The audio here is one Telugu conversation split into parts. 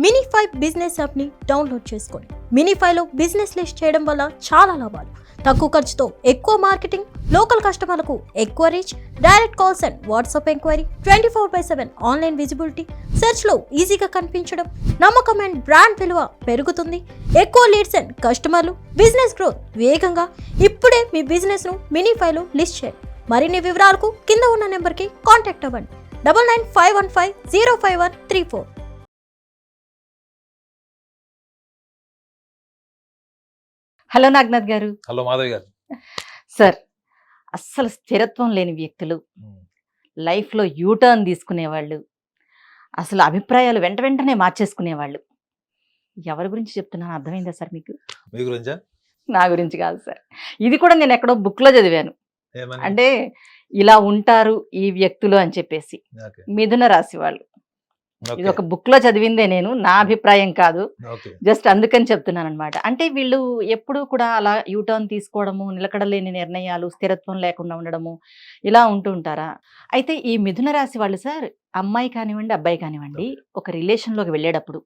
మినిఫై బిజినెస్ యాప్ని డౌన్లోడ్ చేసుకోండి. మినిఫైలో బిజినెస్ లిస్ట్ చేయడం వల్ల చాలా లాభాలు. తక్కువ ఖర్చుతో ఎక్కువ మార్కెటింగ్, లోకల్ కస్టమర్లకు ఎక్కువ reach, direct calls and WhatsApp enquiry, 24/7 online visibility, సెర్చ్లో ఈజీగా కనిపించడం, నమ్మకం అండ్ బ్రాండ్ విలువ పెరుగుతుంది. ఎక్కువ లీడ్స్ అండ్ కస్టమర్లు, బిజినెస్ గ్రోత్ వేగంగా. ఇప్పుడే మీ బిజినెస్ను మినిఫైలో లిస్ట్ చేయండి. మరిన్ని వివరాలకు కింద ఉన్న నెంబర్కి కాంటాక్ట్ అవ్వండి. 9951505134. హలో నాగనాథ్ గారు. హలో మాధవి గారు. సార్, అస్సలు స్థిరత్వం లేని వ్యక్తులు, లైఫ్లో యూటర్న్ తీసుకునేవాళ్ళు, అసలు అభిప్రాయాలు వెంటనే మార్చేసుకునేవాళ్ళు, ఎవరి గురించి చెప్తున్నాను అర్థమైందా సార్ మీకు? మీ గురించా? నా గురించి కాదు సార్, ఇది కూడా నేను ఎక్కడో బుక్లో చదివాను. ఏమని? అంటే ఇలా ఉంటారు ఈ వ్యక్తులు అని చెప్పేసి. ఓకే. మిథున రాశి వాళ్ళు. ఓకే. ఇది ఒక బుక్లో చదివిందే, నేను నా అభిప్రాయం కాదు, ఓకే. జస్ట్ అందుకని చెప్తున్నాను అనమాట. అంటే వీళ్ళు ఎప్పుడూ కూడా అలా యూటర్న్ తీసుకోవడము, నిలకడలేని నిర్ణయాలు, స్థిరత్వం లేకుండా ఉండడము, ఇలా ఉంటూ ఉంటారా? అయితే ఈ మిథున రాశి వాళ్ళు సార్, అమ్మాయి కానివ్వండి అబ్బాయి కానివ్వండి, ఒక రిలేషన్లోకి వెళ్ళేటప్పుడు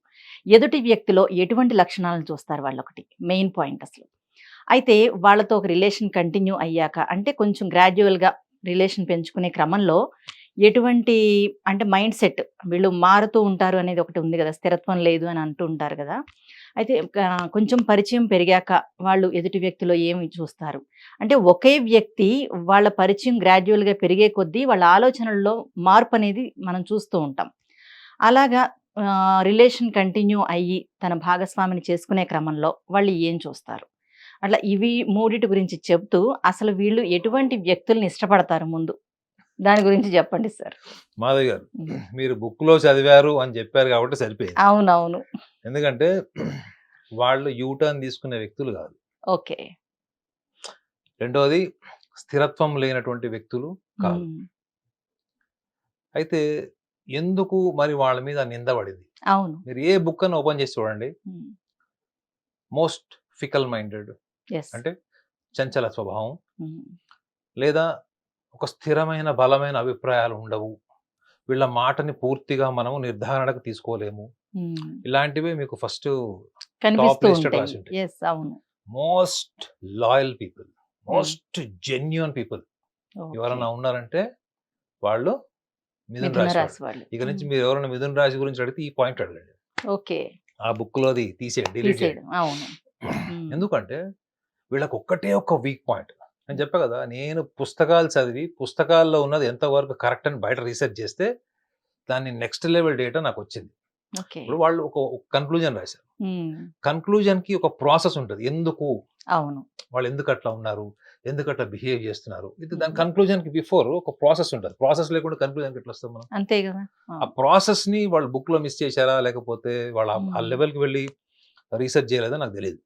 ఎదుటి వ్యక్తిలో ఎటువంటి లక్షణాలను చూస్తారు వాళ్ళు, ఒకటి మెయిన్ పాయింట్ అసలు. అయితే వాళ్ళతో ఒక రిలేషన్ కంటిన్యూ అయ్యాక, అంటే కొంచెం గ్రాడ్యువల్గా రిలేషన్ పెంచుకునే క్రమంలో ఎటువంటి అంటే మైండ్ సెట్, వీళ్ళు మారుతూ ఉంటారు అనేది ఒకటి ఉంది కదా, స్థిరత్వం లేదు అని అంటూ ఉంటారు కదా. అయితే కొంచెం పరిచయం పెరిగాక వాళ్ళు ఎదుటి వ్యక్తిలో ఏమి చూస్తారు అంటే, ఒకే వ్యక్తి వాళ్ళ పరిచయం గ్రాడ్యువల్గా పెరిగే కొద్దీ వాళ్ళ ఆలోచనల్లో మార్పు అనేది మనం చూస్తూ ఉంటాం. అలాగా రిలేషన్ కంటిన్యూ అయ్యి తన భాగస్వామిని చేసుకునే క్రమంలో వాళ్ళు ఏం చూస్తారు, అట్లా ఇవి మూడిటి గురించి చెప్తూ అసలు వీళ్ళు ఎటువంటి వ్యక్తుల్ని ఇష్టపడతారు ముందు, దాని గురించి చెప్పండి సార్. మాధవి గారు, మీరు బుక్ లో చదివారు అని చెప్పారు కాబట్టి సరిపోయింది. అవునవును. ఎందుకంటే వాళ్ళు యూటర్న్ తీసుకునే వ్యక్తులు కాదు. ఓకే. రెండోది, స్థిరత్వం లేనటువంటి వ్యక్తులు కాదు. అయితే ఎందుకు మరి వాళ్ళ మీద నింద పడింది? అవును. మీరు ఏ బుక్ అని ఓపెన్ చేసి చూడండి, మోస్ట్ ఫికల్ మైండెడ్ అంటే చంచల స్వభావం, లేదా ఒక స్థిరమైన బలమైన అభిప్రాయాలు ఉండవు, వీళ్ళ మాటని పూర్తిగా మనము నిర్ధారణకు తీసుకోలేము, ఇలాంటివి మీకు ఫస్ట్ టాప్ లిస్ట్ రాసి ఉంటాయి. Most loyal people, most genuine people ఎవరైనా ఉన్నారంటే వాళ్ళు మిథున రాశి వాళ్ళు. ఇక నుంచి మీరు ఎవరైనా మిథున రాశి గురించి అడిగితే ఈ పాయింట్ అడగండి. ఓకే. ఆ బుక్ లోది తీసేయండి, డిలీట్ చేయండి. ఎందుకంటే వీళ్ళకి ఒక్కటే ఒక వీక్ పాయింట్. నేను చెప్పా కదా, నేను పుస్తకాలు చదివి పుస్తకాల్లో ఉన్నది ఎంతవరకు కరెక్ట్ అని బయట రీసెర్చ్ చేస్తే దాన్ని నెక్స్ట్ లెవెల్ డేటా నాకు వచ్చింది. ఇప్పుడు వాళ్ళు ఒక కన్క్లూజన్ రాశారు. కన్క్లూజన్ కి ఒక ప్రాసెస్ ఉంటుంది. ఎందుకు వాళ్ళు ఎందుకు అట్లా ఉన్నారు, ఎందుకు అట్లా బిహేవ్ చేస్తున్నారు, ఇది దాని కన్క్లూజన్ కి బిఫోర్ ఒక ప్రాసెస్ ఉంటుంది. ప్రాసెస్ లేకుండా కన్క్లూజన్ ఎట్లా వస్తాం మనం? అంతే కదా. ఆ ప్రాసెస్ ని వాళ్ళు బుక్ లో మిస్ చేశారా, లేకపోతే వాళ్ళు ఆ లెవెల్కి వెళ్ళి రీసెర్చ్ చేయలేదా నాకు తెలియదు.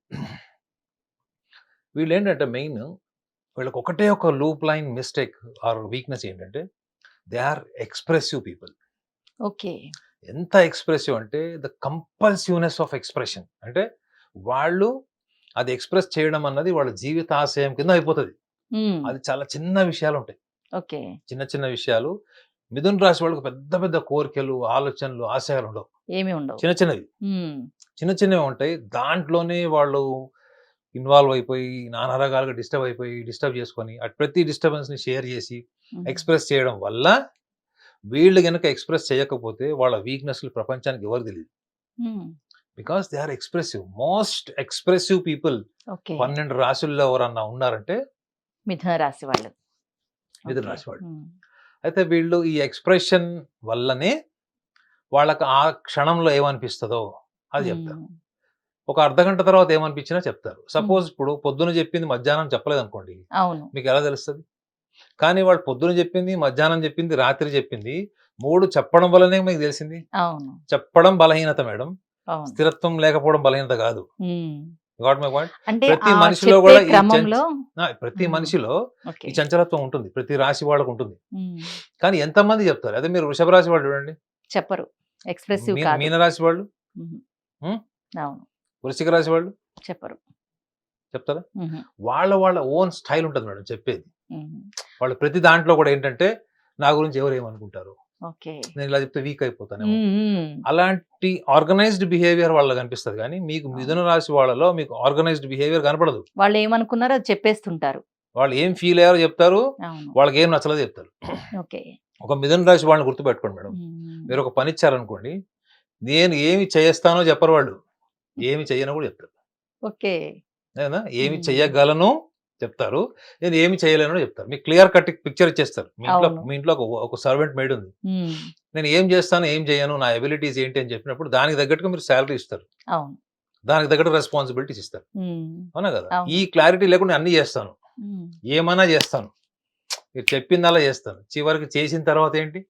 వీళ్ళు ఏంటంటే మెయిన్ వీళ్ళకి ఒకటే ఒక loop line mistake or weakness ఏంటంటే, they are expressive people. Okay. ఎంత ఎక్స్ప్రెసివ్ అంటే ద కంపల్సివ్నెస్ ఆఫ్ ఎక్స్ప్రెషన్. అంటే వాళ్ళు అది ఎక్స్ప్రెస్ చేయడం అన్నది వాళ్ళ జీవిత ఆశయం కింద అయిపోతుంది. అది చాలా చిన్న విషయాలు ఉంటాయి. ఓకే. చిన్న చిన్న విషయాలు. మిథున రాశి వాళ్ళకి పెద్ద పెద్ద కోరికలు, ఆలోచనలు, ఆశయాలు ఉండవు. ఏమి ఉండవు. చిన్నవి ఉంటాయి. దాంట్లోనే వాళ్ళు ఇన్వాల్వ్ అయిపోయి నానా రకాలుగా డిస్టర్బ్ చేసుకొని ప్రతి డిస్టర్బెన్స్ ని షేర్ చేసి ఎక్స్ప్రెస్ చేయడం వల్ల వీళ్ళు గనక ఎక్స్ప్రెస్ చేయకపోతే వాళ్ళ వీక్నెస్లు ప్రపంచానికి ఎవరు తెలియదు. Because they are expressive, most expressive people. 12 రాశుల్లో ఎవరన్నా ఉన్నారంటే మిథున రాశి వాళ్ళు. అయితే వీళ్ళు ఈ ఎక్స్ప్రెషన్ వల్లనే వాళ్ళకి ఆ క్షణంలో ఏమనిపిస్తుందో అది చెప్తారు. ఒక అర్ధగంట తర్వాత ఏమనిపించినా చెప్తారు. సపోజ్ ఇప్పుడు పొద్దున చెప్పింది మధ్యాహ్నం చెప్పలేదు అనుకోండి, మీకు ఎలా తెలుస్తుంది? కానీ వాళ్ళు పొద్దున చెప్పింది, మధ్యాహ్నం చెప్పింది, రాత్రి చెప్పింది, 3 చెప్పడం వల్లనే మీకు తెలిసింది. చెప్పడం బలహీనత మేడం, స్థిరత్వం లేకపోవడం బలహీనత కాదు. Got my point. ప్రతి మనిషిలో కూడా ప్రతి మనిషిలో ఈ చంచలత్వం ఉంటుంది, ప్రతి రాశి వాళ్ళకు ఉంటుంది. కానీ ఎంతమంది చెప్తారు? అదే మీరు వృషభ రాశి వాళ్ళు చూడండి, చెప్పరు. మీన రాశి వాళ్ళు, వృశ్చిక రాశి వాళ్ళు చెప్తారా? వాళ్ళ ఓన్ స్టైల్ ఉంటుంది మేడం చెప్పేది. వాళ్ళు ప్రతి దాంట్లో కూడా ఏంటంటే నా గురించి ఎవరు ఏమనుకుంటారు, ఓకే. నేను ఇలా చెప్తే వీక్ అయిపోతానేమో. అలాంటి ఆర్గనైజ్డ్ బిహేవియర్ వాళ్ళకి కనిపిస్తది కానీ మీకు మిథున రాశి వాళ్ళలో మీకు ఆర్గనైజ్డ్ బిహేవియర్ కనపడదు. వాళ్ళు ఏమనుకున్నారో అది చెప్పేస్తుంటారు. వాళ్ళు ఏం ఫీల్ అయ్యారో చెప్తారు, అవును. వాళ్ళకి ఏం నచ్చలేదో చెప్తారు. ఓకే. ఒక మిథున రాశి వాళ్ళని గుర్తుపెట్టుకోండి మేడం. మీరు ఒక పని ఇచ్చారనుకోండి, నేను ఏమి చేస్తానో చెప్పరు వాళ్ళు, ఏమి చెయ్యనో కూడా చెప్తారు. ఓకే. ఏనా ఏమి చెయ్యగలను చెప్తారు, నేను ఏమి చేయలేనో చెప్తారు. మీకు క్లియర్ కట్ పిక్చర్ ఇచ్చేస్తారు. అవును. మీ ఇంట్లో ఒక సర్వెంట్ మేడ్ ఉంది, నేను ఏం చేస్తాను ఏం చేయను నా ఎబిలిటీస్ ఏంటి అని చెప్పినప్పుడు దానికి తగ్గట్టుగా మీరు శాలరీ ఇస్తారు, అవును. దానికి తగ్గట్టు రెస్పాన్సిబిలిటీస్ ఇస్తారు. అవునా కదా? అవును. ఈ క్లారిటీ లేకుండా అన్ని చేస్తాను, ఏమన్నా చేస్తాను, మీరు చెప్పిందల్లా చేస్తాను, చివరికి చేసిన తర్వాత ఏంటి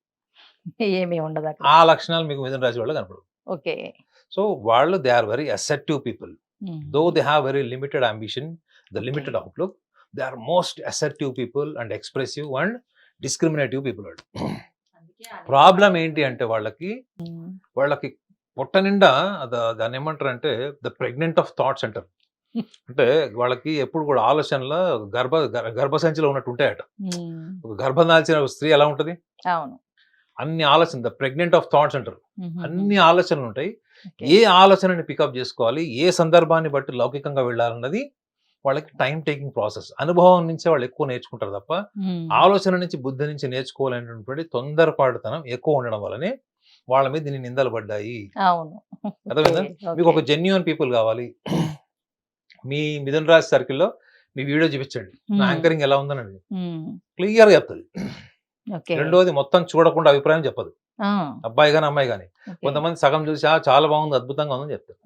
ఏమీ ఉండదు అక్కడ. ఆ లక్షణాలు మీకు మిథున రాశి వాళ్ళు కనపడవు. ఓకే. సో వాళ్ళు they are very acceptive people. Though they have very limited ambition, the limited outlook, they are most acceptive people and expressive and discriminative people. Problem ఏంటి అంటే వాళ్ళకి పొట్ట నిండా దాన్ని ఏమంటారు అంటే ద ప్రెగ్నెంట్ ఆఫ్ థాట్స్ అంటారు. అంటే వాళ్ళకి ఎప్పుడు కూడా ఆలోచనలో గర్భసంచిలో ఉన్నట్టు ఉంటాయట. ఒక గర్భం దాల్చిన స్త్రీ ఎలా ఉంటది, అవును. అన్ని ఆలోచన ద ప్రెగ్నెంట్ ఆఫ్ థాట్స్ అంటారు. అన్ని ఆలోచనలు ఉంటాయి. ఓకే. ఏ ఆలోచనని పికప్ చేసుకోవాలి, ఏ సందర్భాన్ని బట్టి లౌకికంగా వెళ్ళాలన్నది వాళ్ళకి టైం టేకింగ్ ప్రాసెస్. అనుభవం నుంచే వాళ్ళు ఎక్కువ నేర్చుకుంటారు తప్ప ఆలోచన నుంచి బుద్ధి నుంచి నేర్చుకోవాలనేటువంటి తొందరపాటుతనం ఎక్కువ ఉండడం వల్లనే వాళ్ళ మీద దీన్ని నిందలు పడ్డాయి. అవును. అర్థమైందా? ఓకే. మీకు ఒక జెన్యూన్ పీపుల్ కావాలి. మీ మిథున రాశి సర్కిల్లో మీ వీడియో చూపించండి, నా యాంకరింగ్ ఎలా ఉందని క్లియర్ గా చెప్తుంది. ఓకే. రెండోది మొత్తం చూడకుండా అభిప్రాయం చెప్పదు, ఆ, అబ్బాయి కానీ అమ్మాయి కానీ. ఓకే. కొంతమంది సగం చూసి చాలా బాగుంది అద్భుతంగా ఉందని చెప్తారు.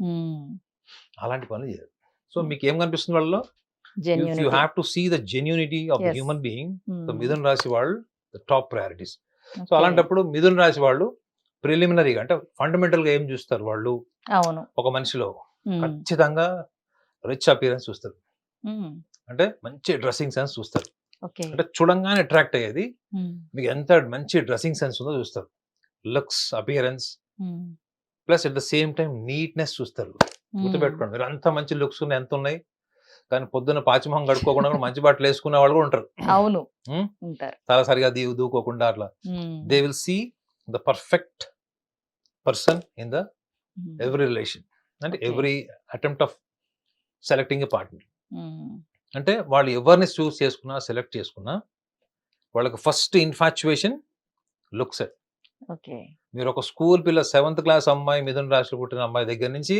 అలాంటి పనులు చేయరు. సో మీకు ఏం కనిపిస్తుంది వాళ్ళలో, if you Genuinity. Have to see the genuinity of the Yes. Human being, so Hmm. మిథున రాశి వాళ్ళు the top priorities. So Okay. అలాంటప్పుడు మిథున రాశి వాళ్ళు ప్రిలిమినరీగా అంటే ఫండమెంటల్ గా ఏం చూస్తారు వాళ్ళు అవును. ఒక మనిషిలో, Hmm. ఖచ్చితంగా రిచ్ అపియరెన్స్ చూస్తారు. Hmm. అంటే మంచి డ్రెస్సింగ్ సెన్స్ చూస్తారు. ఓకే. అంటే చూడంగానే అట్రాక్ట్ అయ్యేది Hmm. మీకు ఎంత మంచి డ్రెస్సింగ్ సెన్స్ ఉందో చూస్తారు. Looks, appearance Hmm. Plus at the same time neatness చూస్తారు. గుర్తుపెట్టుకోండి, మీరు అంత మంచి లుక్స్ ఉన్నాయి ఎంత ఉన్నాయి కానీ పొద్దున్న పాచిమొహం కడుక్కోకుండా కూడా మంచి బట్టలు వేసుకునే వాళ్ళు కూడా ఉంటారు. అవును. Hmm? ఉంటారు. చాలా సరిగా దూకోకుండా అట్లా. They will see the perfect person in the every relation అంటే Okay. Every attempt of selecting a partner. అంటే వాళ్ళు ఎవరిని చూస్ చేసుకున్నా సెలెక్ట్ చేసుకున్నా వాళ్ళకి ఫస్ట్ ఇన్ఫాచ్యుయేషన్ లుక్స్. ఓకే. మీరు ఒక స్కూల్ పిల్ల 7th క్లాస్ అమ్మాయి మిథున రాశిలో పుట్టిన అమ్మాయి దగ్గర నుంచి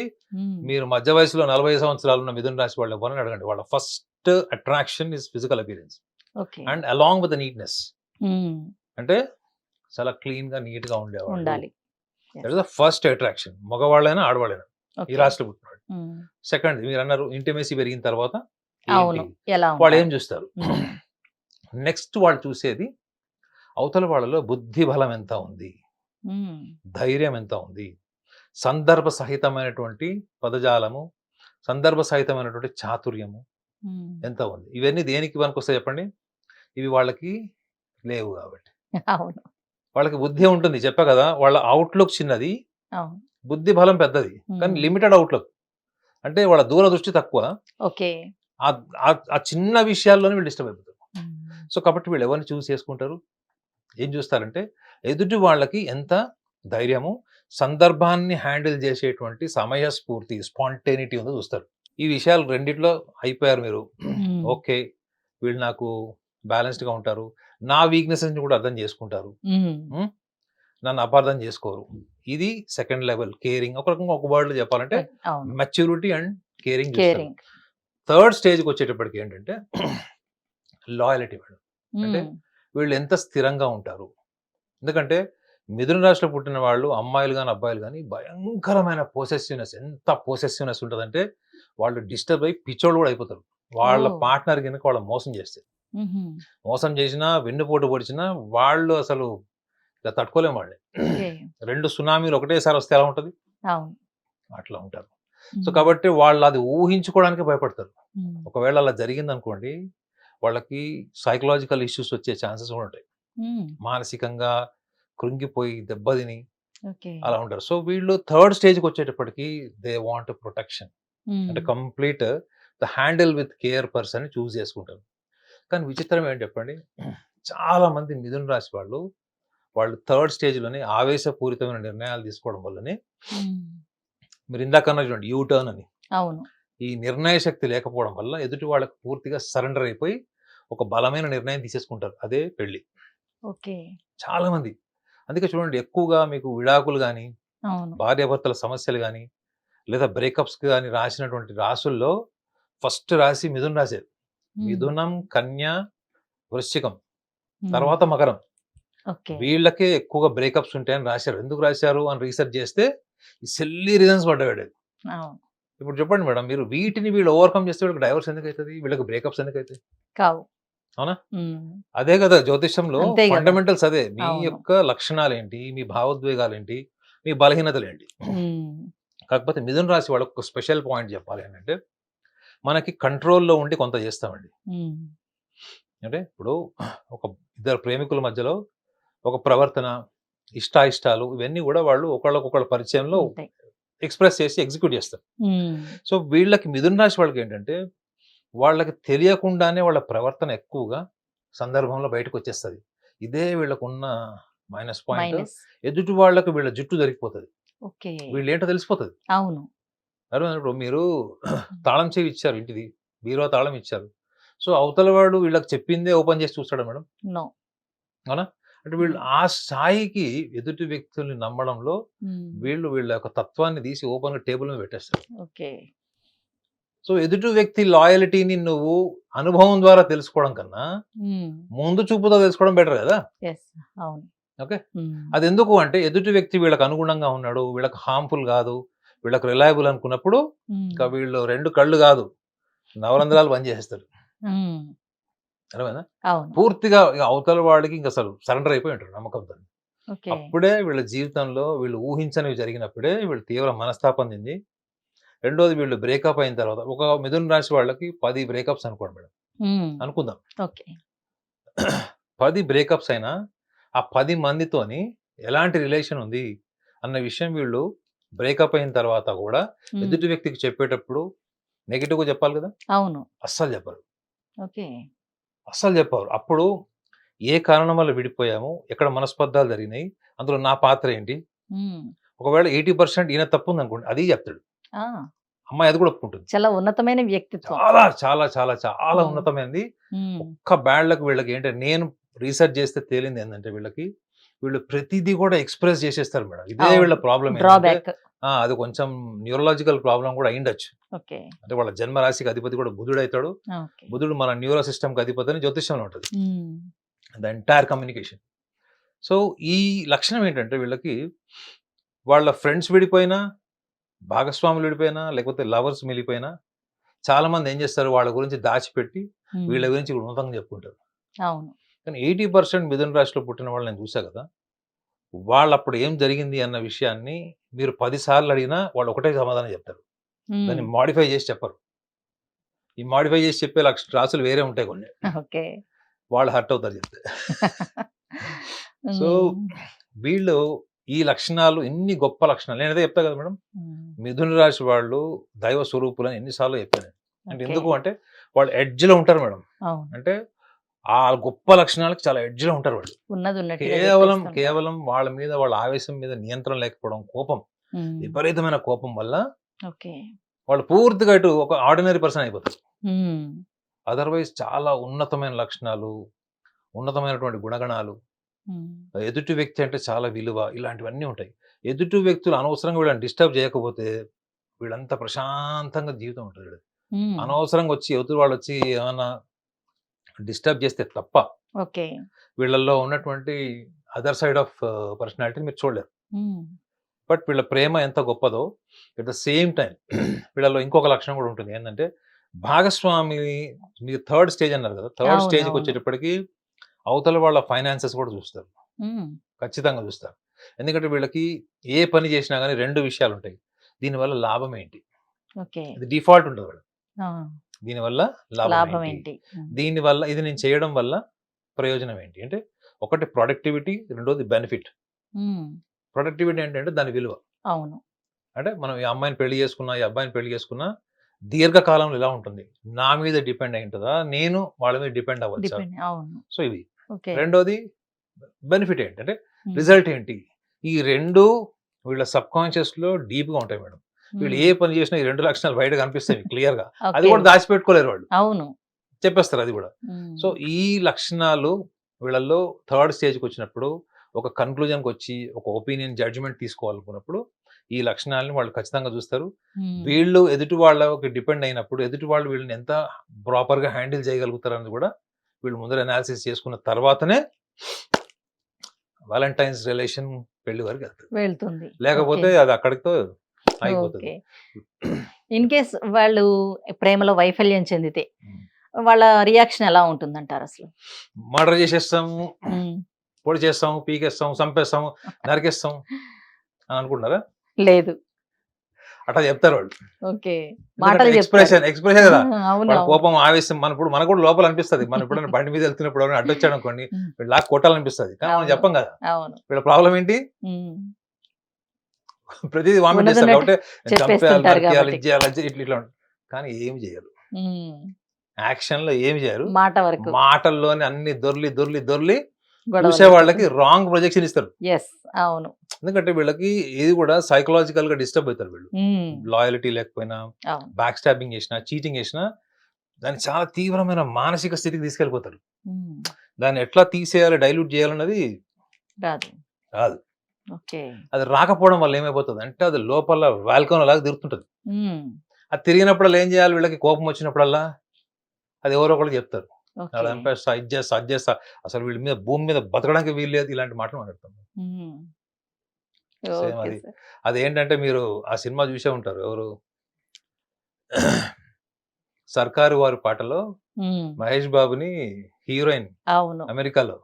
మీరు మధ్య వయసులో 40 సంవత్సరాలు ఉన్న మిథున రాశి వాళ్ళు ఎవరిని అడగండి, వాళ్ళ first attraction is physical appearance okay. And along with neatness. అంటే చాలా క్లీన్ గా నీట్ గా ఉండేవాళ్ళు. ఉండాలి. That is the first attraction, మగవాళ్ళైనా ఆడవాళ్ళైనా ఈ ఓకే. రాశిలో పుట్టినాడు. సెకండ్ మీరు అన్నారు ఇంటిమేసీ పెరిగిన తర్వాత అవును. ఏంటి? ఎలా వాళ్ళు ఉంటారు? ఏం చూస్తారు, నెక్స్ట్ వాళ్ళు చూసేది అవతల వాళ్ళలో బుద్ధి బలం ఎంత ఉంది, ధైర్యం ఎంత ఉంది, సందర్భ సహితమైనటువంటి పదజాలము, సందర్భ సహితమైనటువంటి చాతుర్యము ఎంత ఉంది. ఇవన్నీ దేనికి పనికొస్తాయి చెప్పండి, ఇవి వాళ్ళకి లేవు కాబట్టి. అవును. వాళ్ళకి బుద్ధి ఉంటుంది, చెప్పా కదా, వాళ్ళ అవుట్లుక్ చిన్నది, అవును. బుద్ధి బలం పెద్దది, కానీ లిమిటెడ్ అవుట్లుక్. అంటే వాళ్ళ దూరదృష్టి తక్కువ, ఓకే. ఆ చిన్న విషయాల్లోనే వీళ్ళు డిస్టర్బ్ అయిపోతారు. సో కాబట్టి వీళ్ళు ఎవరిని చూస్ చేసుకుంటారు, ఏం చూస్తారంటే ఎదుటి వాళ్ళకి ఎంత ధైర్యము, సందర్భాన్ని హ్యాండిల్ చేసేటువంటి సమయస్ఫూర్తి, స్పాంటేనిటీ ఉందో చూస్తారు. ఈ విషయాలు రెండిట్లో అయిపోయారు మీరు, ఓకే వీళ్ళు నాకు బ్యాలెన్స్డ్ గా ఉంటారు, నా వీక్నెస్ ని కూడా అర్థం చేసుకుంటారు, నన్ను అపార్థం చేసుకోరు. ఇది సెకండ్ లెవెల్ కేరింగ్. ఒక రకంగా ఒక వర్డ్ చెప్పాలంటే అవును. Maturity and caring. Caring. Third స్టేజ్కి వచ్చేటప్పటికి ఏంటంటే లాయలిటీ. అంటే వీళ్ళు ఎంత స్థిరంగా ఉంటారు. ఎందుకంటే మిథున రాశిలో పుట్టిన వాళ్ళు అమ్మాయిలు కానీ అబ్బాయిలు కానీ భయంకరమైన పొసెసివ్నెస్, ఎంత పొసెసివ్నెస్ ఉంటుందంటే వాళ్ళు డిస్టర్బ్ అయ్యి పిచ్చోళ్ళు కూడా అయిపోతారు. వాళ్ళ Oh. పార్ట్నర్ కనుక వాళ్ళు మోసం చేస్తే, మోసం చేసినా వెన్నుపోటు పొడిచినా వాళ్ళు అసలు ఇలా తట్టుకోలేము వాళ్ళని. ఓకే. 2 సునామీలు ఒకటేసారి వస్తే ఎలా ఉంటుంది, అవును. అట్లా ఉంటారు. సో కాబట్టి వాళ్ళు అది ఊహించుకోవడానికి భయపడతారు. ఒకవేళ అలా జరిగింది అనుకోండి వాళ్ళకి సైకలాజికల్ ఇష్యూస్ వచ్చే ఛాన్సెస్ కూడా ఉంటాయి. మానసికంగా కృంగిపోయి దెబ్బతిని ఓకే. అలా ఉంటారు. సో వీళ్ళు థర్డ్ స్టేజ్కి వచ్చేటప్పటికి దే వాంట్ ప్రొటెక్షన్, అంటే complete the handle with care person choose చేసుకుంటారు. కానీ విచిత్రం ఏంటి చెప్పండి, చాలా మంది మిథున రాశి వాళ్ళు వాళ్ళు థర్డ్ స్టేజ్లోనే ఆవేశపూరితమైన నిర్ణయాలు తీసుకోవడం వల్లనే ఉమ్. మీరు ఇందాకన్నా చూడండి యూటర్న్ అని అవును. ఈ నిర్ణయ శక్తి లేకపోవడం వల్ల ఎదుటి వాళ్ళకి పూర్తిగా సరెండర్ అయిపోయి ఒక బలమైన నిర్ణయం తీసేసుకుంటారు. అదే పెళ్లి. ఓకే. చాలా మంది అందుకే చూడండి ఎక్కువగా మీకు విడాకులు కానీ అవును. భార్యాభర్తల సమస్యలు కానీ లేదా బ్రేకప్స్ కానీ రాసినటువంటి రాసుల్లో ఫస్ట్ రాశి మిథున రాశి. ఉమ్. మిథునం, కన్య, వృశ్చికం, ఉమ్. తర్వాత మకరం. ఓకే. వీళ్ళకే ఎక్కువగా బ్రేకప్స్ ఉంటాయని రాశారు. ఎందుకు రాశారు అని రీసెర్చ్ చేస్తే ఈ సిల్లీ రీజన్స్ పడ్డాడు. అవును. ఇప్పుడు చెప్పండి మేడం, మీరు వీటిని వీళ్ళు ఓవర్కమ్ చేస్తే వీళ్ళకి డైవర్స్ ఎందుకు అవుతుంది, వీళ్ళకి బ్రేకప్స్ ఎందుకు అవుతాయి? కావు. అవునా? ఉమ్. అదే కదా జ్యోతిష్యంలో అంతే కదా. ఫండమెంటల్స్ అదే. మీ అవును. యొక్క లక్షణాలు ఏంటి, మీ భావోద్వేగాలు ఏంటి, మీ బలహీనతలు ఏంటి. ఉమ్. కాకపోతే మిథున రాశి వాళ్ళకి ఒక స్పెషల్ పాయింట్ చెప్పాలి అంటే మనకి కంట్రోల్లో ఉండి కొంత చేస్తామండి. ఉమ్. అంటే ఇప్పుడు ఒక ఇద్దరు ప్రేమికుల మధ్యలో ఒక ప్రవర్తన, ఇష్టాయిష్టాలు ఇవన్నీ కూడా వాళ్ళు ఒకళ్ళకొకళ్ళ పరిచయంలో ఉంటాయి. ఎక్స్ప్రెస్ చేసి ఎగ్జిక్యూట్ చేస్తారు. ఉమ్. సో వీళ్ళకి మిథున రాశి వాళ్ళకి ఏంటంటే వాళ్ళకి తెలియకుండానే వాళ్ళ ప్రవర్తన ఎక్కువగా సందర్భంలో బయటకు వచ్చేస్తుంది. ఇదే వీళ్ళకున్న మైనస్ పాయింట్. మైనస్. ఎదుటి వాళ్ళకి వీళ్ళ జుట్టు దొరికిపోతుంది, ఓకే. వీళ్ళు ఏంటో తెలిసిపోతుంది. అవును. ఇప్పుడు మీరు తాళం చెవి ఇచ్చారు, ఇంటిది బీరువా తాళం ఇచ్చారు. సో అవతల వాడు వీళ్ళకి చెప్పిందే ఓపెన్ చేసి చూస్తాడా మేడం? నో. అవునా? అంటే వీళ్ళు ఆ స్థాయికి ఎదుటి వ్యక్తుల్ని నమ్మడంలో ఉమ్. వీళ్ళ యొక్క తత్వాన్ని తీసి ఓపెన్ గా టేబుల్ మీద పెట్టేస్తారు. ఓకే. సో ఎదుటి వ్యక్తి లాయల్టీని నువ్వు అనుభవం ద్వారా తెలుసుకోవడం కన్నా ఉమ్. ముందు చూపుతో తెలుసుకోవడం బెటర్ కదా. ఎస్. అవును. ఓకే. ఉమ్. అది ఎందుకు అంటే ఎదుటి వ్యక్తి వీళ్ళకి అనుగుణంగా ఉన్నాడు, వీళ్ళకి హార్మ్ఫుల్ కాదు, వీళ్ళకి రిలయబుల్ అనుకున్నప్పుడు ఉమ్. ఇంకా వీళ్ళు రెండు కళ్ళు కాదు నవరంధ్రాలు బంద్ చేసేస్తారు. ఉమ్. అర్థమైందా? అవును. పూర్తిగా ఇక అవతల వాడికి ఇంకా అసలు సరెండర్ అయిపోయి ఉంటారు నమ్మకంతో. ఓకే. అప్పుడే వీళ్ళ జీవితంలో వీళ్ళు ఊహించనివి జరిగినప్పుడే వీళ్ళు తీవ్ర మనస్తాపం చెంది, రెండోది వీళ్ళు బ్రేకప్ అయిన తర్వాత ఒక మిథున రాశి వాళ్ళకి 10 బ్రేకప్స్ అనుకోండి మేడం, ఉమ్. అనుకుందాం. ఓకే. 10 బ్రేకప్స్ అయినా ఆ 10 మందితోని ఎలాంటి రిలేషన్ ఉంది అన్న విషయం వీళ్ళు బ్రేకప్ అయిన తర్వాత కూడా ఉమ్. ఎదుటి వ్యక్తికి చెప్పేటప్పుడు నెగిటివ్గా చెప్పాలి కదా. అవును. అస్సలు చెప్పరు, ఓకే. అస్సలు చెప్పరు. అప్పుడు ఏ కారణం వల్ల విడిపోయాము, ఎక్కడ మనస్పర్ధాలు జరిగినాయి, అందులో నా పాత్ర ఏంటి, ఉమ్. ఒకవేళ 80% ఈయన తప్పు ఉంది అనుకోండి అది చెప్తాడు. ఆ, అమ్మాయి అది కూడా ఒప్పుకుంటుంది. చాలా ఉన్నతమైన వ్యక్తిత్వం. చాలా చాలా చాలా చాలా ఉమ్. ఉన్నతమైనది. ఉమ్. ఒక్క బ్యాడ్ లక్ వీళ్ళకి ఏంటంటే నేను రీసెర్చ్ చేస్తే తేలింది ఏంటంటే వీళ్ళు ప్రతిదీ కూడా ఎక్స్ప్రెస్ చేసేస్తారు మేడం. ఇదే అవును. వీళ్ళ ప్రాబ్లం. డ్రాబ్యాక్. అది కొంచెం న్యూరలాజికల్ ప్రాబ్లం కూడా అయిండొచ్చు. ఓకే. అంటే వాళ్ళ జన్మ రాశికి అధిపతి కూడా బుధుడు అవుతాడు. ఓకే. బుధుడు మన న్యూరో సిస్టమ్కి అధిపతి అని జ్యోతిష్యంలో ఉంటుంది, um. The entire communication. So ఈ లక్షణం ఏంటంటే వీళ్ళకి వాళ్ళ ఫ్రెండ్స్ విడిపోయినా, భాగస్వాములు విడిపోయినా, లేకపోతే లవర్స్ మిలిపోయినా చాలా మంది ఏం చేస్తారు వాళ్ళ గురించి దాచిపెట్టి ఉమ్. వీళ్ళ గురించి ఉన్నతంగా చెప్పుకుంటారు. అవును. కానీ 80% మిథున రాశిలో పుట్టిన వాళ్ళు నేను చూసా కదా, వాళ్ళు అప్పుడు ఏం జరిగింది అన్న విషయాన్ని మీరు 10 సార్లు అడిగినా వాళ్ళు ఒకటే సమాధానం చెప్తారు, ఉమ్. దాన్ని మాడిఫై చేసి చెప్పరు. ఈ మాడిఫై చేసి చెప్పే రాసులు వేరే ఉంటాయి కొన్ని, ఓకే. వాళ్ళు హర్ట్ అవుతారు చెప్తే. సో ఉమ్. వీళ్ళు ఈ లక్షణాలు ఎన్ని గొప్ప లక్షణాలు నేనైతే చెప్తా కదా మేడం, ఉమ్. మిథున రాశి వాళ్ళు దైవ స్వరూపులని ఎన్నిసార్లు చెప్పాను. అంటే ఓకే. ఎందుకు అంటే వాళ్ళు ఎడ్జ్లో ఉంటారు మేడం. అవును. అంటే ఆ గొప్ప లక్షణాలకు చాలా ఎడ్జ్లో ఉంటారు వాళ్ళు. ఉన్నది ఉన్నట్టుగా కేవలం చెప్పేస్తుంటారు. కేవలం వాళ్ళ మీద వాళ్ళ ఆవేశం మీద నియంత్రణ లేకపోవడం, కోపం, ఉమ్. విపరీతమైన కోపం వల్ల ఓకే. వాళ్ళు పూర్తిగా ఇటు ఒక ఆర్డినరీ పర్సన్ అయిపోతారు. ఉమ్. అదర్వైజ్ చాలా ఉన్నతమైన లక్షణాలు, ఉన్నతమైనటువంటి గుణగణాలు, ఉమ్. ఎదుటి వ్యక్తి అంటే చాలా విలువ, ఇలాంటివన్నీ ఉంటాయి. ఎదుటి వ్యక్తులు అనవసరంగా వీళ్ళని డిస్టర్బ్ చేయకపోతే వీళ్ళంతా ప్రశాంతంగా జీవితం ఉంటుంది వీళ్ళది. ఉమ్. అనవసరంగా వచ్చి ఎదుటి వాళ్ళు వచ్చి ఏమైనా డిస్టర్బ్ చేస్తే తప్ప ఓకే. వీళ్ళల్లో ఉన్నటువంటి అదర్ సైడ్ ఆఫ్ పర్సనాలిటీ మీరు చూడలేరు. ఉమ్. బట్ వీళ్ళ ప్రేమ ఎంత గొప్పదో ఎట్ ద సేమ్ టైం వీళ్ళలో ఇంకొక లక్షణం కూడా ఉంటుంది. ఏంటంటే భాగస్వామి, మీరు థర్డ్ స్టేజ్ అన్నారు కదా, థర్డ్ అవును, స్టేజ్కి అవును. వచ్చేటప్పటికి అవతల వాళ్ళ ఫైనాన్సెస్ కూడా చూస్తారు, ఉమ్. ఖచ్చితంగా చూస్తారు. ఎందుకంటే వీళ్ళకి ఏ పని చేసినా కానీ 2 విషయాలు ఉంటాయి. దీనివల్ల లాభం ఏంటి, ఓకే. ఇది డిఫాల్ట్ ఉంటుంది వాళ్ళకి. ఆ, దీనివల్ల లాభం లాభం ఏంటి, ఏంటి? ఉమ్. దీనివల్ల ఇది నేను చేయడం వల్ల ప్రయోజనం ఏంటి అంటే ఒకటి ప్రొడక్టివిటీ, రెండోది బెనిఫిట్. ఉమ్. ప్రొడక్టివిటీ ఏంటంటే దాని విలువ. అవును. అంటే మనం ఈ అమ్మాయిని పెళ్లి చేసుకున్నా, ఈ అబ్బాయిని పెళ్లి చేసుకున్నా దీర్ఘకాలంలో ఎలా ఉంటుంది, నా మీద డిపెండ్ అయి ఉంటుందా, నేను వాళ్ళ మీద డిపెండ్ అవ్వచ్చా. డిపెండ్. అవును. సో ఇది ఓకే. రెండోది బెనిఫిట్ ఏంటంటే రిజల్ట్ ఏంటి? ఈ రెండు వీళ్ళ సబ్ కాన్షియస్ లో డీప్ గా ఉంటాయి మేడం. వీళ్ళు ఏ పని చేసినా ఈ 2 లక్షణాలు బయట కనిపిస్తాయి క్లియర్ గా. అది కూడా దాచిపెట్టుకోలేరు వాళ్ళు, అవును, చెప్పేస్తారు అది కూడా. సో ఈ లక్షణాలు వీళ్ళల్లో థర్డ్ స్టేజ్కి వచ్చినప్పుడు ఒక కన్క్లూజన్కి వచ్చి ఒక ఒపీనియన్ జడ్జిమెంట్ తీసుకోవాలనుకున్నప్పుడు ఈ లక్షణాలను వాళ్ళు ఖచ్చితంగా చూస్తారు. వీళ్ళు ఎదుటి వాళ్ళకి డిపెండ్ అయినప్పుడు ఎదుటి వాళ్ళు వీళ్ళని ఎంత ప్రాపర్ గా హ్యాండిల్ చేయగలుగుతారని కూడా వీళ్ళు ముందర అనాలిసిస్ చేసుకున్న తర్వాతనే వాలంటైన్స్ రిలేషన్ పెళ్లి వరకు వెళ్తుంది. లేకపోతే అది అక్కడితో అయిపోతుంది. ఇన్ కేస్ వాళ్ళు ప్రేమలో వైఫల్యం చెందితే వాళ్ళ రియాక్షన్ ఎలా ఉంటుందంటారు అసలు? మర్డర్ చేసేస్తాము, పొడి చేస్తాము, పీకేస్తాము, చంపేస్తాము, నరికేస్తాం అని అనుకుంటున్నారా? లేదు, అట్లా చెప్తారు వాళ్ళు. ఓకే, ఎక్స్ప్రెషన్ కదా. వాళ్ళ కోపం, ఆవేశం మనకు కూడా లోపల అనిపిస్తుంది. మనం ఎప్పుడైనా బండి మీద వెళ్తున్నప్పుడు అడ్డొచ్చాడు అనుకోండి, వీళ్ళ కొట్టాలనిపిస్తుంది, కానీ మనం చెప్పం కదా. వీళ్ళ ప్రాబ్లం ఏంటి? ప్రతిదీ వామిట్ చేస్తారు కాబట్టి ఇట్లా, కానీ ఏమి చేయరు. యాక్షన్ లో ఏమి చేయరు, మాటల్లోనే అన్ని దొర్లి చూసే వాళ్ళకి రాంగ్ ప్రొజెక్షన్ ఇస్తారు. అవును, ఎందుకంటే వీళ్ళకి ఇది కూడా సైకలాజికల్ గా డిస్టర్బ్ అవుతారు వీళ్ళు. లాయల్టీ లేకపోయినా, బ్యాక్ స్టాబింగ్ చేసినా, చీటింగ్ చేసినా దాన్ని చాలా తీవ్రమైన మానసిక స్థితికి తీసుకెళ్ళిపోతారు. దాన్ని ఎట్లా తీసేయాలి, డైల్యూట్ చేయాలన్నది రాదు. అది రాకపోవడం వల్ల ఏమైపోతుంది అంటే అది లోపల వాల్కన్ లాగా తిరుగుతుంటది. అది తిరిగినప్పుడల్లా ఏం చేయాలి, వీళ్ళకి కోపం వచ్చినప్పుడల్లా అది ఎవరో ఒకరికి చెప్తారు, ఇది చేస్తా, అసలు వీళ్ళ మీద భూమి మీద బతకడానికి వీలు లేదు, ఇలాంటి మాటలు మాట్లాడతాం. అది ఏంటంటే మీరు ఆ సినిమా చూసే ఉంటారు, ఎవరు సర్కారు వారి పాటలో మహేష్ బాబుని హీరోయిన్ అమెరికాలో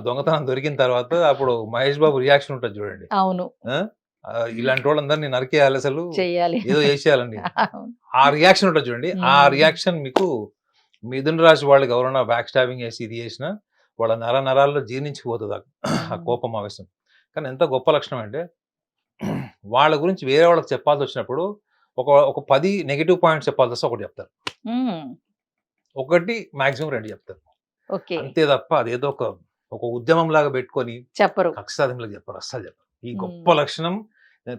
దొంగతనం దొరికిన తర్వాత అప్పుడు మహేష్ బాబు రియాక్షన్ ఉంటుంది చూడండి. అవును, ఇలాంటి వాళ్ళందరినీ నరికేయాలి, అసలు ఏదో చేసేయాలండి. ఆ రియాక్షన్ ఉంటుంది చూడండి. ఆ రియాక్షన్ మీకు మిథున రాశి వాళ్ళకి ఎవరైనా బ్యాక్ స్టాబింగ్ చేసి ఇది చేసినా వాళ్ళ నరాల్లో జీర్ణించిపోతుంది ఆ కోపం, ఆవేశం. కానీ ఎంత గొప్ప లక్షణం అంటే వాళ్ళ గురించి వేరే వాళ్ళకి చెప్పాల్సి వచ్చినప్పుడు ఒక 10 నెగిటివ్ పాయింట్స్ చెప్పాల్సి వస్తే ఒకటి చెప్తారు, ఒకటి మాక్సిమం 2 చెప్తారు, అంతే తప్ప అదేదో ఒక ఉద్యమం లాగా పెట్టుకొని చెప్పరు, కక్షసాధింపులకు చెప్పరు, అస్సలు చెప్పరు. ఈ గొప్ప లక్షణం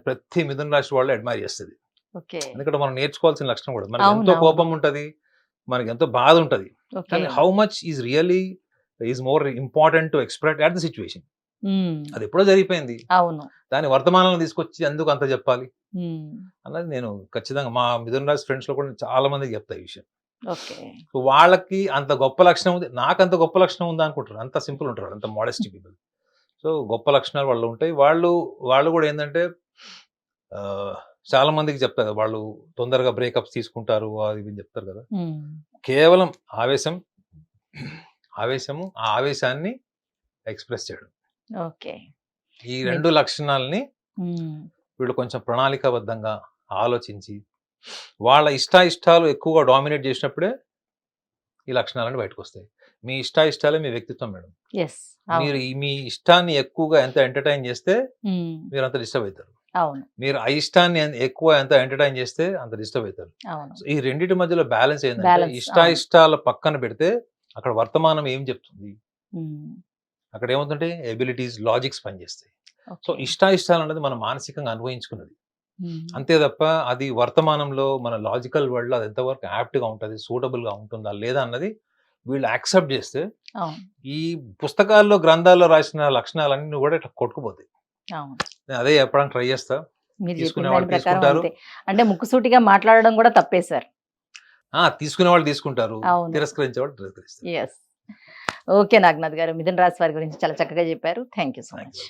ప్రతి మిథున రాశి వాళ్ళు అడ్మైర్ చేస్తుంది. ఎందుకంటే మనం నేర్చుకోవాల్సిన లక్షణం కూడా. మనకి ఎంతో కోపం ఉంటది, మనకి ఎంతో బాధ ఉంటది, కానీ how much is really is more important to express at the situation. అది ఎప్పుడో జరిగిపోయింది, దాని వర్తమానంలో తీసుకొచ్చి ఎందుకు అంత చెప్పాలి అన్నది నేను ఖచ్చితంగా మా మిథున రాశి ఫ్రెండ్స్ లో కూడా చాలా మందికి చెప్తా ఈ విషయం. వాళ్ళకి అంత గొప్ప లక్షణం ఉంది, నాకు అంత గొప్ప లక్షణం ఉందా అనుకుంటారు. అంత సింపుల్ ఉంటారు, అంత మోడెస్టీ పీపుల్. సో గొప్ప లక్షణాలు వాళ్ళు ఉంటాయి. వాళ్ళు కూడా ఏంటంటే చాలా మందికి చెప్తారు కదా, వాళ్ళు తొందరగా బ్రేకప్స్ తీసుకుంటారు అది ఇది చెప్తారు కదా. కేవలం ఆవేశము, ఆ ఆవేశాన్ని ఎక్స్ప్రెస్ చేయడం, ఈ 2 లక్షణాలని వీళ్ళు కొంచెం ప్రణాళికాబద్ధంగా ఆలోచించి వాళ్ళ ఇష్టాలు ఎక్కువగా డామినేట్ చేసినప్పుడే ఈ లక్షణాలన్నీ బయటకు వస్తాయి. మీ ఇష్టాలే మీ వ్యక్తిత్వం మేడం. మీరు మీ ఇష్టాన్ని ఎక్కువగా ఎంత ఎంటర్టైన్ చేస్తే మీరు అంత డిస్టర్బ్ అవుతారు. మీరు ఆ ఇష్టాన్ని ఎక్కువ ఎంత ఎంటర్టైన్ చేస్తే అంత డిస్టర్బ్ అవుతారు. ఈ రెండింటి మధ్యలో బ్యాలెన్స్ ఏంటంటే ఇష్టాల పక్కన పెడితే అక్కడ వర్తమానం ఏం చెప్తుంది, అక్కడ ఏమవుతుంటే ఎబిలిటీస్, లాజిక్స్ పనిచేస్తాయి. సో ఇష్టాలు అనేది మనం మానసికంగా అనుభవించుకున్నది, అంతే తప్ప అది వర్తమానంలో మన లాజికల్ వరల్డ్ అది ఎంతవరకు యాప్ట్ గా ఉంటుంది, సూటబుల్ గా ఉంటుందా లేదా అన్నది వీళ్ళు యాక్సెప్ట్ చేస్తే ఈ పుస్తకాల్లో, గ్రంథాల్లో రాసిన లక్షణాలన్నీ కూడా ఇట్లా కొట్టుకుపోతాయి. నేను అదే చెప్పడానికి ట్రై చేస్తా. తీసుకునే వాళ్ళు తీసుకుంటారు, అంటే ముక్కుసూటిగా మాట్లాడడం కూడా తప్పేశారు. తీసుకునే వాళ్ళు తీసుకుంటారు, తిరస్కరించే వాళ్ళు తిరస్కరిస్తారు. ఓకే నాగనాథ్ గారు, మిథున రాశి వారి గురించి చాలా చక్కగా చెప్పారు. Thank you so much.